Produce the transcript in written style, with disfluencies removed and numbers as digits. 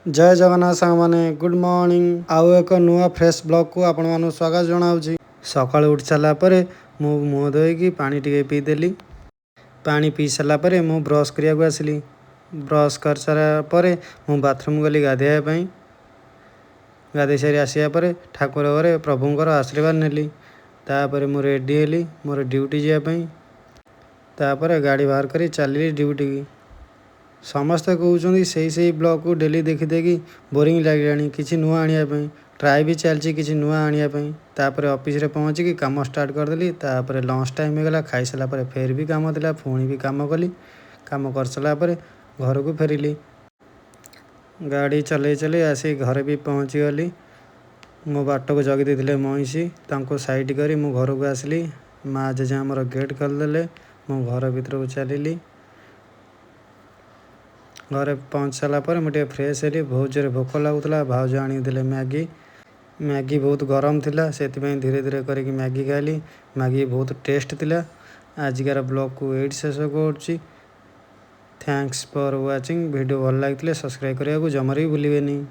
जय जगन्नाथ सांग मैंने गुड मॉर्निंग आउ एक नुआ फ्रेश ब्लॉग को आपण मानू स्वागत जनाऊँगी। सकाळ उठी सारा पर मु मुँह धोईकी पानी टिके पीदेली। पानी पी सारा पर मु ब्रश करिया को आसिली। ब्रश कर सारा पर मु बाथरूम गली गाधेया गाधे सारी आसिया पर ठाकुर घरे प्रभुंकर आशीर्वाद नेली। तापर मु रेडी हेली मोर ड्यूटी जावाई। तापर गाड़ी बाहर करी चली ड्यूटी की। समस्ते कहते से ब्लॉग को डेली देखी देखी बोरिंग लगे किसी नुआ आने ट्राए भी चलती किसी नुआ आने। तापर ऑफिस रे पहुँचिकी काम स्टार्ट करदेली। तापर लंच टाइम होगा खाई सारा पर फेर भी काम था पुणी भी काम कली। काम कर सारा पर घर को फेरिली। गाड़ी चले चले आसी घर भी पहुँची गली। मो बाट को जगी देते महिषी साइड करी मु घर को आसली। माँ जेजे आमर गेट खोलदेले मो घर भीतर को चलिली। घरे पहुँच सारा पर मुझे फ्रेश हेली। बहुत जोर भोक लगुला। भाउज आनीदे मैगी बहुत गरम थिला से धीरे धीरे करके मैगी खाइली। मैगी बहुत टेस्ट थिला। आजिकार ब्लॉग को एट शेष कर। Thanks for watching. वीडियो भल लगी सब्सक्राइब करने को जमार भी भूलें।